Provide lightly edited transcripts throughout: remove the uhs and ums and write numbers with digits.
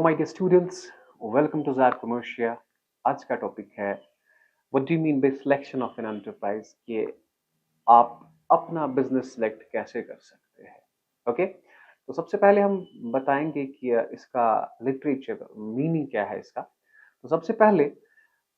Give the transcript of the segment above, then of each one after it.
My dear students, welcome to ज़ार कमर्शिया। आज का टॉपिक है what do you mean by selection of an enterprise, कि आप अपना बिजनेस सिलेक्ट कैसे कर सकते हैं। ओके, तो सबसे पहले हम बताएंगे कि इसका लिटरेचर मीनिंग क्या है इसका। तो सबसे पहले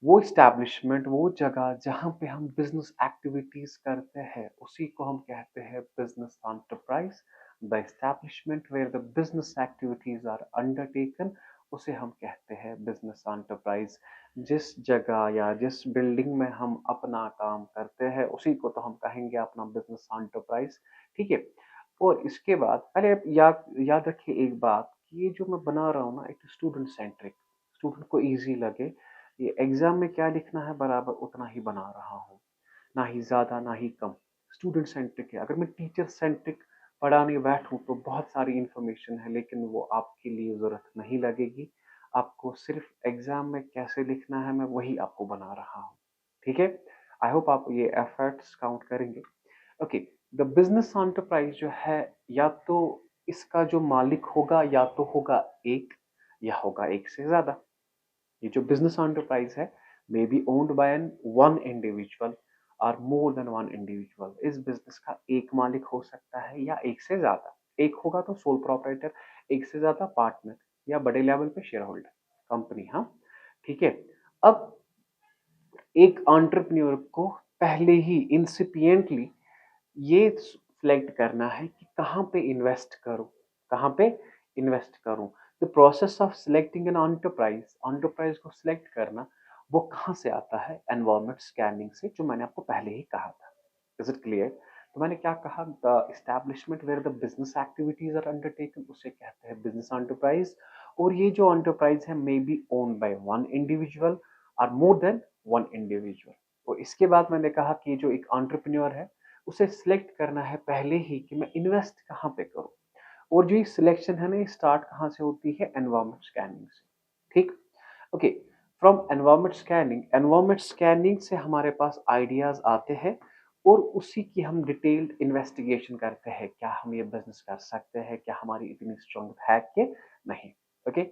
वो इस्टेब्लिशमेंट, वो जगह जहाँ पे हम बिजनेस एक्टिविटीज करते हैं, उसी को हम कहते हैं business enterprise. The establishment where the business activities are undertaken, उसे हम कहते हैं बिजनेस एंटरप्राइज। जिस जगह या जिस बिल्डिंग में हम अपना काम करते हैं, उसी को तो हम कहेंगे अपना बिजनेस एंटरप्राइज। ठीक है। और इसके बाद पहले आप याद याद रखिए एक बात, कि ये जो मैं बना रहा हूँ ना, एक स्टूडेंट सेंट्रिक, स्टूडेंट को इजी लगे। ये एग्जाम में क्या लिखना है बराबर उतना ही बना रहा हूँ, ना ही ज्यादा ना ही कम। स्टूडेंट सेंट्रिक है। अगर मैं टीचर सेंट्रिक पढ़ाने बैठूं तो बहुत सारी इंफॉर्मेशन है, लेकिन वो आपके लिए जरूरत नहीं लगेगी। आपको सिर्फ एग्जाम में कैसे लिखना है, मैं वही आपको बना रहा हूँ। ठीक है। आई होप आप ये एफर्ट्स काउंट करेंगे। ओके। द बिजनेस एंटरप्राइज जो है, या तो इसका जो मालिक होगा या तो होगा एक, या होगा एक से ज्यादा। ये जो बिजनेस एंटरप्राइज है may be owned by an one individual और मोर देन वन इंडिविजुअल। इस बिजनेस का एक मालिक हो सकता है या एक से ज्यादा। एक होगा तो सोल प्रोप्राइटर, एक से ज्यादा पार्टनर या बड़े लेवल पे शेयर होल्डर कंपनी। हाँ, ठीक है। अब एक एंटरप्रेन्योर को पहले ही इंसिपिएंटली ये सिलेक्ट करना है कि कहाँ पे इन्वेस्ट करूं, कहाँ पे इन्वेस्ट करूं। The process of selecting an enterprise, enterprise को सिलेक्ट करना, वो कहाँ से आता है? एनवायरमेंट स्कैनिंग से, जो मैंने आपको पहले ही कहा था। Is it clear? तो मैंने क्या कहा, the establishment where the business activities are undertaken, उसे कहते हैं बिजनेस एंटरप्राइज। और ये जो एंटरप्राइज है may be owned by one individual और मोर देन वन इंडिविजुअल। तो इसके बाद मैंने कहा कि जो एक एंटरप्रेन्योर है, उसे सिलेक्ट करना है पहले ही कि मैं इन्वेस्ट कहाँ पे करूँ। और जो ये सिलेक्शन है ना, ये स्टार्ट कहाँ से होती है? एनवायरमेंट स्कैनिंग से। ठीक। ओके। फ्रॉम एनवायरमेंट स्कैनिंग से हमारे पास आइडियाज आते हैं, और उसी की हम डिटेल्ड इन्वेस्टिगेशन करते हैं, क्या हम ये बिजनेस कर सकते हैं, क्या हमारी इतनी स्ट्रॉन्ग है कि नहीं। Okay.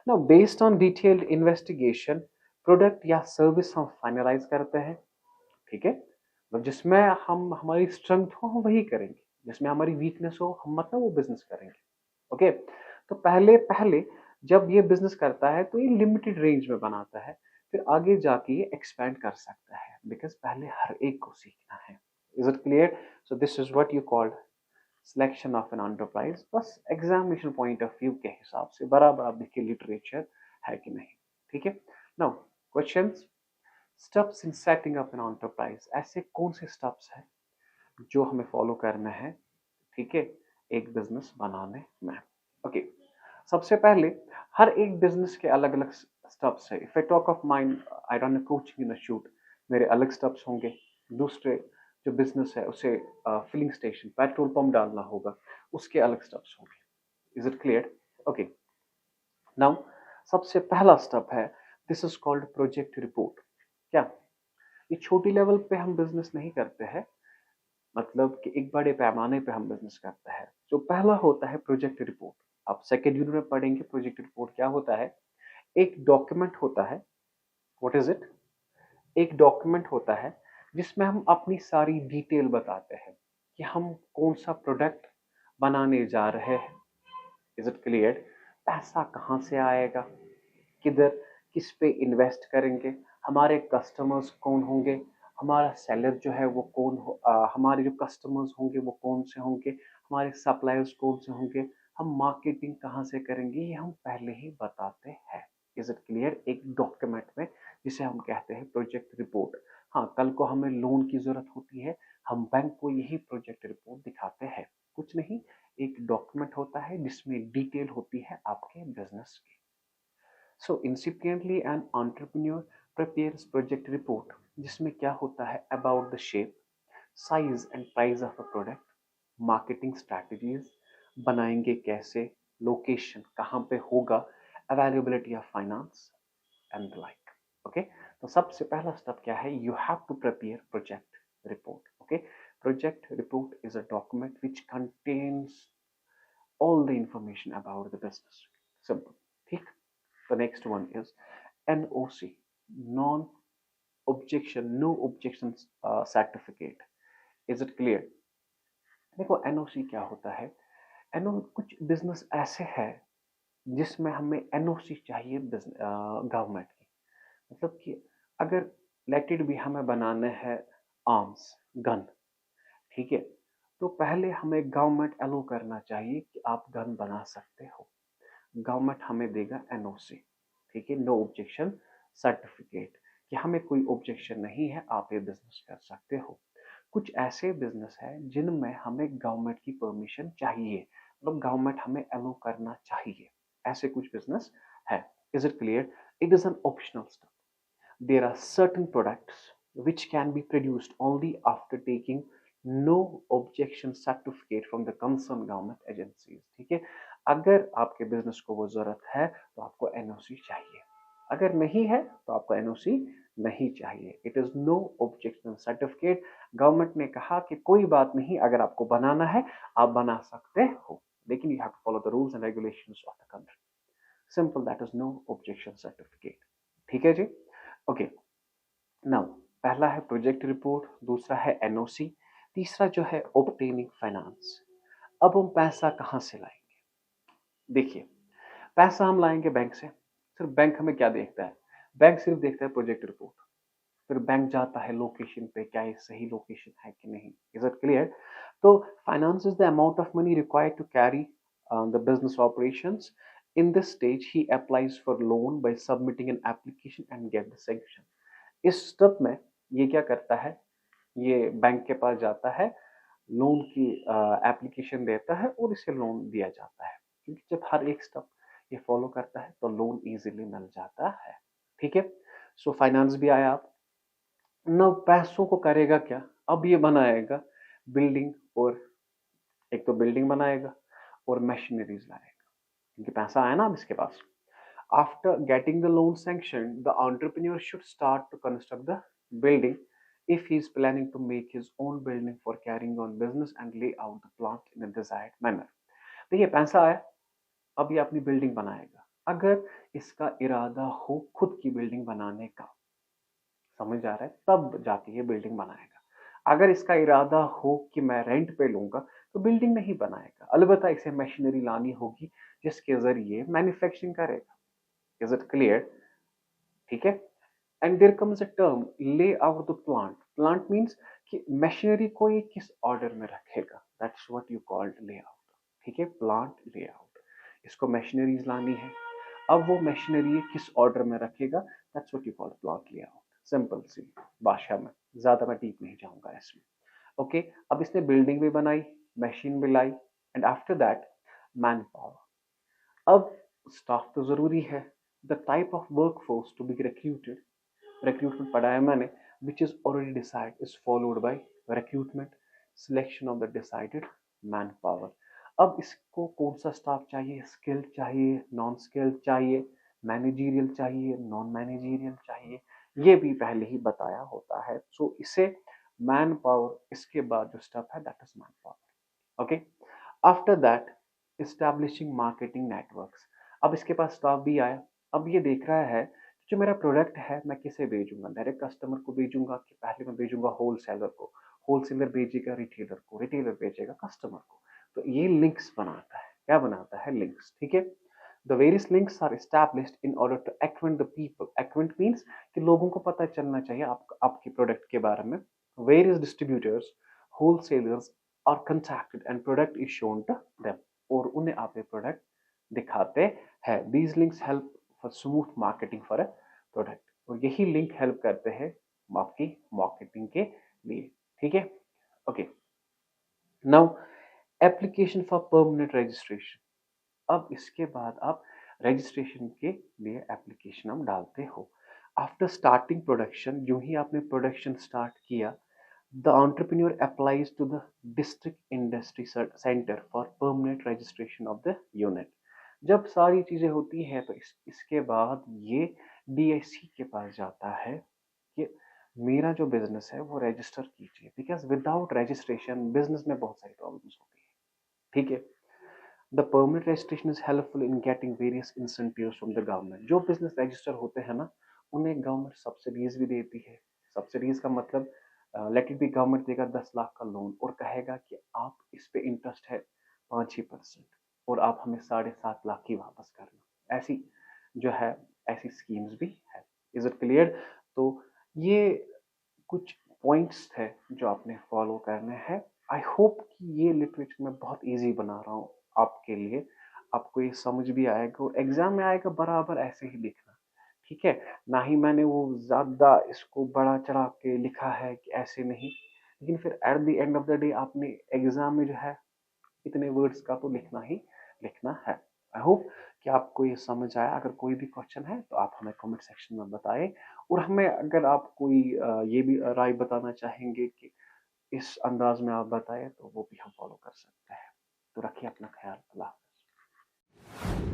Now based on detailed investigation, product या सर्विस हम फाइनलाइज करते हैं। ठीक है। मतलब जिसमें हम हमारी स्ट्रेंथ हो हम वही करेंगे, जिसमें हमारी वीकनेस हो हम मतलब वो बिजनेस करेंगे। ओके। तो पहले पहले जब ये बिजनेस करता है तो ये लिमिटेड रेंज में बनाता है, फिर आगे जाके ये एक्सपेंड कर सकता है, बिकॉज पहले हर एक को सीखना है। Is it clear? So this is what you called selection of an enterprise. बस एग्जामिनेशन पॉइंट ऑफ व्यू के हिसाब से बराबर आप देखिए लिटरेचर है कि नहीं। ठीक है। Now questions. Steps in setting up an enterprise, ऐसे कौन से स्टेप्स हैं जो हमें फॉलो करना है, ठीक है, एक बिजनेस बनाने में। ओके। सबसे पहले हर एक बिजनेस के अलग अलग स्टेप्स है। If I talk of mind, I don't know coaching in a shoot, मेरे अलग स्टेप्स होंगे। दूसरे जो बिजनेस है उसे फिलिंग स्टेशन, पेट्रोल पंप डालना होगा, उसके अलग स्टेप्स होंगे। Is it clear? Okay. Now सबसे पहला स्टेप है, this is called project report. क्या ये छोटी लेवल पे हम बिजनेस नहीं करते हैं, मतलब कि एक बड़े पैमाने पे हम बिजनेस करते हैं। जो पहला होता है प्रोजेक्ट रिपोर्ट। आप सेकेंड यूनिट में पढ़ेंगे प्रोजेक्ट रिपोर्ट क्या होता है। एक डॉक्यूमेंट होता है। What is it? एक डॉक्यूमेंट होता है जिसमें हम अपनी सारी डिटेल बताते हैं कि हम कौन सा प्रोडक्ट बनाने जा रहे हैं। Is it clear? पैसा कहाँ से आएगा, किधर, किस पे इन्वेस्ट करेंगे, हमारे कस्टमर्स कौन होंगे, हमारा सेलर जो है वो कौन हो, हमारे जो कस्टमर्स होंगे वो कौन से होंगे, हमारे सप्लायर्स कौन से होंगे, हम मार्केटिंग कहाँ से करेंगे, ये हम पहले ही बताते हैं। Is it clear? एक डॉक्यूमेंट में, जिसे हम कहते हैं प्रोजेक्ट रिपोर्ट। हाँ, कल को हमें लोन की जरूरत होती है, हम बैंक को यही प्रोजेक्ट रिपोर्ट दिखाते हैं। कुछ नहीं, एक डॉक्यूमेंट होता है जिसमें डिटेल होती है आपके बिजनेस की। So incipiently an entrepreneur prepares project report, जिसमें क्या होता है, about the shape, size and price of a product, marketing strategies, बनाएंगे कैसे, लोकेशन कहाँ पे होगा, availability of finance and the like. Okay. तो सबसे पहला स्टेप क्या है, you have to prepare project report. Okay. Project report is a document which contains all the information about the business. Simple. ठीक। The next one is NOC, non objection, no objection certificate. Is it clear? देखो NOC क्या होता है? NO कुछ business ऐसे है जिसमें हमें एनओसी चाहिए गवर्नमेंट की। मतलब कि अगर लेट इट बी हमें बनाने हैं आर्म्स, गन, ठीक है, तो पहले हमें गवर्नमेंट अलो करना चाहिए कि आप गन बना सकते हो। गवर्नमेंट हमें देगा एनओसी, ठीक है, नो ऑब्जेक्शन सर्टिफिकेट, कि हमें कोई ऑब्जेक्शन नहीं है, आप ये बिजनेस कर सकते हो। कुछ ऐसे बिजनेस है जिनमें हमें गवर्नमेंट की परमिशन चाहिए, मतलब गवर्नमेंट हमें अलो करना चाहिए, ऐसे कुछ बिजनेस है। Is it clear? It is an optional step. There are certain products which can be produced only after taking no objection certificate from the concerned government agencies। ठीक है, अगर आपके बिजनेस को वो जरूरत है तो आपको एनओसी चाहिए, अगर नहीं है तो आपको एनओसी नहीं चाहिए। It is no objection certificate. Government ने कहा कि कोई बात नहीं, अगर आपको बनाना है आप बना सकते हो, लेकिन you have to follow the rules and regulations of the country. Simple, that is no objection certificate. ठीक है जी, ओके। नाउ पहला है प्रोजेक्ट रिपोर्ट, दूसरा है एनओसी, तीसरा जो है ऑब्टेनिंग फाइनेंस। अब हम पैसा कहां से लाएंगे? देखिए, पैसा हम लाएंगे बैंक से। सिर्फ बैंक हमें क्या देखता है? बैंक सिर्फ देखता है प्रोजेक्ट रिपोर्ट। फिर बैंक जाता है लोकेशन पे, क्या ये सही लोकेशन है कि नहीं। Is it clear? तो finance is the amount of money required to carry the business operations. In this stage, he applies for loan by submitting an application and get the sanction। इस step में ये क्या करता है? ये bank के पास जाता है, लोन की एप्लीकेशन देता है और इसे लोन दिया जाता है, क्योंकि जब हर एक स्टेप ये फॉलो करता है तो लोन इजीली मिल जाता है। ठीक है, सो फाइनेंस भी आया। आप न पैसों को करेगा क्या? अब ये बनाएगा बिल्डिंग, और एक तो बिल्डिंग बनाएगा और मशीनरीज लाएगा, क्योंकि पैसा आया ना अब इसके पास। After getting the loan sanctioned, the entrepreneur should start to construct the building if he is planning to make his own building for carrying on business and lay out the plant in a desired manner। देखिए, पैसा आया, अब ये अपनी building बनाएगा। अगर इसका इरादा हो खुद की बिल्डिंग बनाने का, समझ आ रहा है, तब जाके ये बिल्डिंग बनाएगा। अगर इसका इरादा हो कि मैं रेंट पे लूंगा तो बिल्डिंग नहीं बनाएगा, अलबत्ता इसे मशीनरी लानी होगी जिसके जरिए मैन्युफैक्चरिंग करेगा। Is it clear? ठीक है, and there comes a term layout the plant. Plant means कि मशीनरी को ये किस ऑर्डर में रखेगा, that's what you called layout. ठीक है, प्लांट ले आउट, इसको मशीनरीज लानी है, अब वो मशीनरी किस ऑर्डर में रखेगा, that's what you call plant ले आउट। सिंपल सी भाषा में, ज्यादा मैं डीप नहीं जाऊंगा इसमें। ओके, अब इसने बिल्डिंग भी बनाई, मशीन भी लाई, and after that manpower. अब स्टाफ तो जरूरी है। The type of workforce to be recruited, recruitment पढ़ा है मैंने, which is already decide is followed by recruitment, selection of the decided manpower. अब इसको कौन सा स्टाफ चाहिए? स्किल्ड चाहिए, नॉन स्किल्ड चाहिए, मैनेजरियल चाहिए, नॉन मैनेजरियल चाहिए, ये भी पहले ही बताया होता है। सो इसे मैन पावर, इसके बाद जो स्टेप है that is man power. Okay, after that establishing marketing networks. अब इसके पास स्टाफ भी आया, अब ये देख रहा है जो मेरा प्रोडक्ट है मैं किसे भेजूंगा, डायरेक्ट कस्टमर को भेजूंगा कि पहले मैं भेजूंगा होलसेलर को, होलसेलर भेजेगा रिटेलर को, रिटेलर भेजेगा कस्टमर को। तो ये लिंक्स बनाता है, क्या बनाता है? लिंक्स। ठीक है, the various links are established in order to acquaint the people. Acquaint means कि लोगों को पता चलना चाहिए आपके प्रोडक्ट के बारे में। Various distributors, wholesalers are contacted and product is shown to them, और उन्हें आप ये प्रोडक्ट दिखाते हैं। These links help for smooth marketing for a product, और यही लिंक हेल्प करते हैं आपकी मार्केटिंग के लिए। ठीक है, okay. Now application for permanent registration. अब इसके बाद आप रजिस्ट्रेशन के लिए एप्लीकेशन हम डालते हो। आफ्टर स्टार्टिंग प्रोडक्शन, जो ही आपने प्रोडक्शन स्टार्ट किया, the entrepreneur applies to the district industry center for permanent registration of the unit। जब सारी चीजें होती हैं तो इसके बाद ये डीआईसी के पास जाता है कि मेरा जो बिजनेस है वो रजिस्टर कीजिए, बिकॉज विदाउट रजिस्ट्रेशन बिजनेस में बहुत सारी प्रॉब्लम्स होती है। ठीक है, the permanent registration is helpful in getting various incentives from the government. जो बिजनेस रजिस्टर होते हैं ना, उन्हें गवर्नमेंट सब्सिडीज भी देती है। सब्सिडीज का मतलब लेट इट बी, गवर्नमेंट देगा 10 लाख का लोन और कहेगा कि आप इस पे इंटरेस्ट है 5 ही% और आप हमें 7.5 लाख ही वापस करना। ऐसी जो है, ऐसी स्कीम्स भी है। Is it clear? तो ये कुछ पॉइंट्स थे जो आपने फॉलो करने हैं। आई होप कि ये लिटरेचर मैं बहुत इजी बना रहा हूँ आपके लिए, आपको ये समझ भी आएगा और एग्जाम में आएगा बराबर ऐसे ही लिखना। ठीक है, ना ही मैंने वो ज्यादा इसको बड़ा चढ़ा के लिखा है कि ऐसे नहीं, लेकिन फिर at the end of the day आपने एग्जाम में जो है इतने वर्ड्स का तो लिखना ही लिखना है। आई होप कि आपको ये समझ आया। अगर कोई भी क्वेश्चन है तो आप हमें कमेंट सेक्शन में बताएं, और हमें अगर आप कोई ये भी राय बताना चाहेंगे कि इस अंदाज में आप बताएं, तो वो भी हम फॉलो कर सकते हैं। तो रखिए अपना ख्याल। अल्लाह हाफ़िज़।